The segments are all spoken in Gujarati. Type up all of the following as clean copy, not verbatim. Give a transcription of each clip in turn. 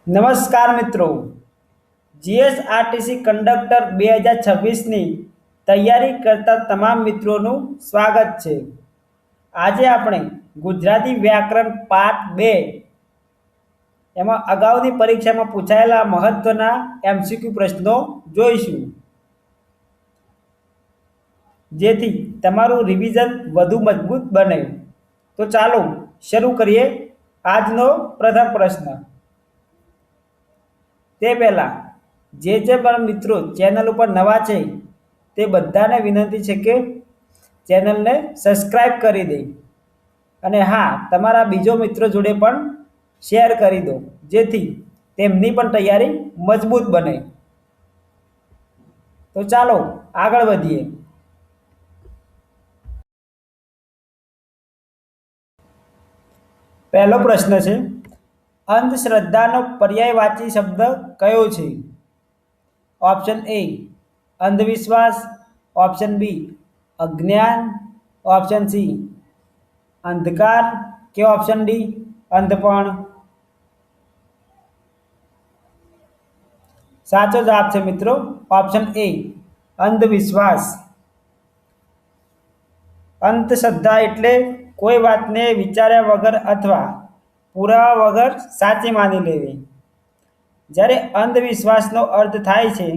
નમસ્કાર મિત્રો, જીએસઆરટીસી કંડક્ટર 2026ની તૈયારી કરતા તમામ મિત્રોનું સ્વાગત છે. આજે આપણે ગુજરાતી વ્યાકરણ પાઠ 2 એમાં અગાઉની પરીક્ષામાં પૂછાયેલા મહત્વના એમસીક્યુ પ્રશ્નો જોઈશું, જેથી તમારું રિવિઝન વધુ મજબૂત બને. તો ચાલો શરૂ કરીએ આજનો પ્રથમ પ્રશ્ન. તે પહેલાં જે પણ મિત્રો ચેનલ ઉપર નવા છે તે બધાને વિનંતી છે કે ચેનલને સબસ્ક્રાઈબ કરી દે અને હા, તમારા બીજો મિત્રો જોડે પણ શેર કરી દો, જેથી તેમની પણ તૈયારી મજબૂત બને. તો ચાલો આગળ વધીએ. પહેલો પ્રશ્ન છે, અંધશ્રદ્ધાનો પર્યાયવાચી શબ્દ કયો છે? ઓપ્શન એ અંધવિશ્વાસ, ઓપ્શન બી અજ્ઞાન, ઓપ્શન સી અંધકાર કે ઓપ્શન ડી અંધપણ. સાચો જવાબ છે મિત્રો ઓપ્શન એ અંધવિશ્વાસ. અંધશ્રદ્ધા એટલે કોઈ વાતને વિચાર્યા વગર અથવા પુરાવા વગર સાચી માની લેવી, જ્યારે અંધવિશ્વાસનો અર્થ થાય છે.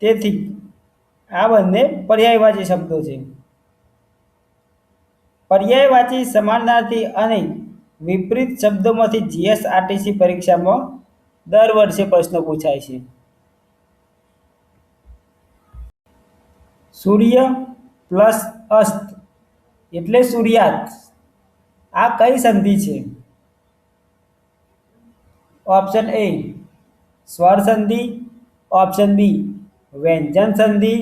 તેથી આ બંને પર્યાયવાચી શબ્દો છે. પર્યાયવાચી સમાનાર્થી અને વિપરીત શબ્દોમાંથી જીએસઆરટીસી પરીક્ષામાં દર વર્ષે પ્રશ્નો પૂછાય છે. સૂર્ય પ્લસ અસ્ત એટલે સૂર્યાસ્ત. આ કઈ સંધિ છે? ઓપ્શન એ સ્વર સંધિ, ઓપ્શન બી વ્યંજન સંધિ,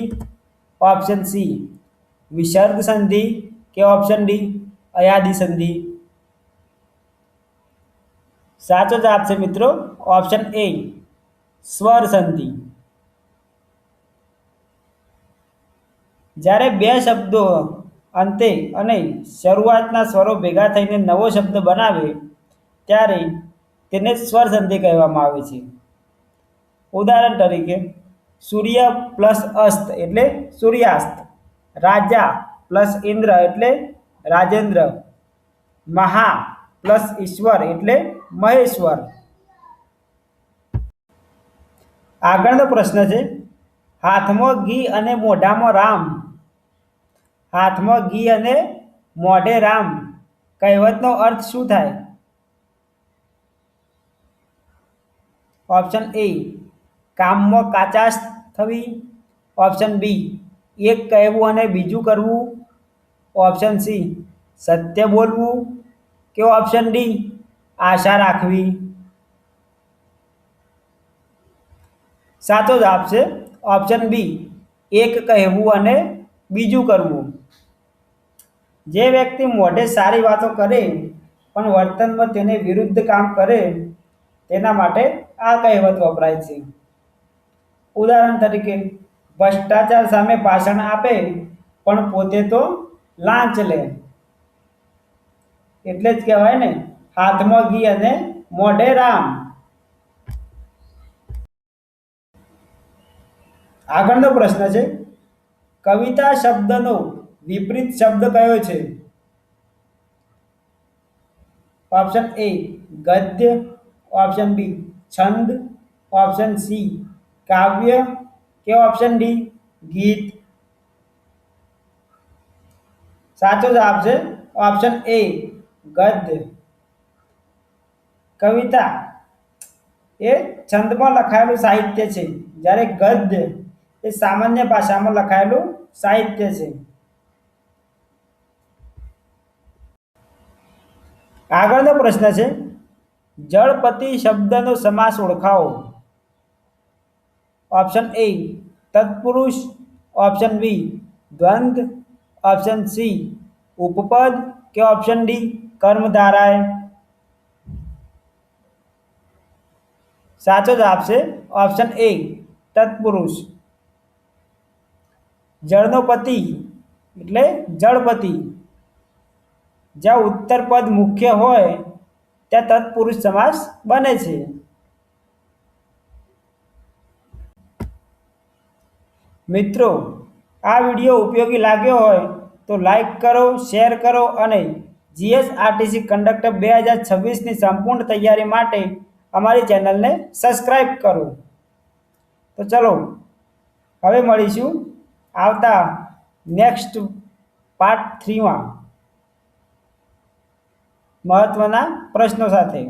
ઓપ્શન સી વિસર્ગ સંધિ કે ઓપ્શન ડી અયાદી સંધિ. સાચો જવાબ છે મિત્રો ઓપ્શન એ સ્વર સંધિ. જ્યારે બે શબ્દો અંતે અને શરૂઆતના સ્વરો ભેગા થઈને નવો શબ્દ બનાવે ત્યારે તેને સ્વર સંધિ કહેવામાં આવે છે. ઉદાહરણ તરીકે સૂર્ય પ્લસ અસ્ત એટલે સૂર્યાસ્ત, રાજા પ્લસ ઇન્દ્ર એટલે રાજેન્દ્ર, મહા પ્લસ ઈશ્વર એટલે મહેશ્વર. આગળનો પ્રશ્ન છે, હાથમાં ઘી અને મોઢામાં રામ. હાથમાં ઘી અને મોઢે રામ કહેવતનો અર્થ શું થાય? ઓપ્શન એ કામમાં કાચાશ થવી, ઓપ્શન બી એક કહેવું અને બીજું કરવું, ઓપ્શન સી સત્ય બોલવું કે ઓપ્શન ડી આશા રાખવી. સાચો જવાબ છે ઓપ્શન બી એક કહેવું અને બીજું કરવું. જે વ્યક્તિ મોઢે સારી વાતો કરે પણ વર્તનમાં તેને વિરુદ્ધ કામ કરે તેના માટે આ કહેવત વપરાય છે. ઉદાહરણ તરીકે ભ્રષ્ટાચાર સામે ભાષણ આપે પણ પોતે તો લાંચ લે, એટલે જ કહેવાય ને હાથમાં ઘી અને મોઢે રામ. આગળનો પ્રશ્ન છે, કવિતા શબ્દનો વિપરીત શબ્દ કયો છે? ઓપ્શન એ ગદ્ય, ઓપ્શન બી છંદ, ઓપ્શન સી કાવ્ય કે ઓપ્શન ડી ગીત. સાચો જવાબ છે ઓપ્શન એ ગદ્ય. કવિતા એ છંદમાં લખાયેલું સાહિત્ય છે, જ્યારે ગદ્ય એ સામાન્ય ભાષામાં લખાયેલું સાહિત્ય છે. આગળનો પ્રશ્ન છે, જળપતિ શબ્દનો સમાસ ઓળખાવો. ઓપ્શન એ તત્પુરુષ, ઓપ્શન બી દ્વંદ્વ, ઓપ્શન સી ઉપપદ કે ઓપ્શન ડી કર્મધારાય. સાચો જવાબ છે ઓપ્શન એ તત્પુરુષ. જળનો પતિ એટલે જળપતિ. જ્યાં ઉત્તર પદ મુખ્ય હોય ત્યાં તત્પુરુષ સમાસ બને છે. મિત્રો, આ વિડીયો ઉપયોગી લાગ્યો હોય તો લાઈક કરો, શેર કરો અને જીએસઆરટીસી કંડક્ટર 2026ની સંપૂર્ણ તૈયારી માટે અમારી ચેનલને સબસ્ક્રાઈબ કરો. તો ચલો હવે મળીશું આવતા નેક્સ્ટ પાર્ટ 3માં મહત્વના પ્રશ્નો સાથે.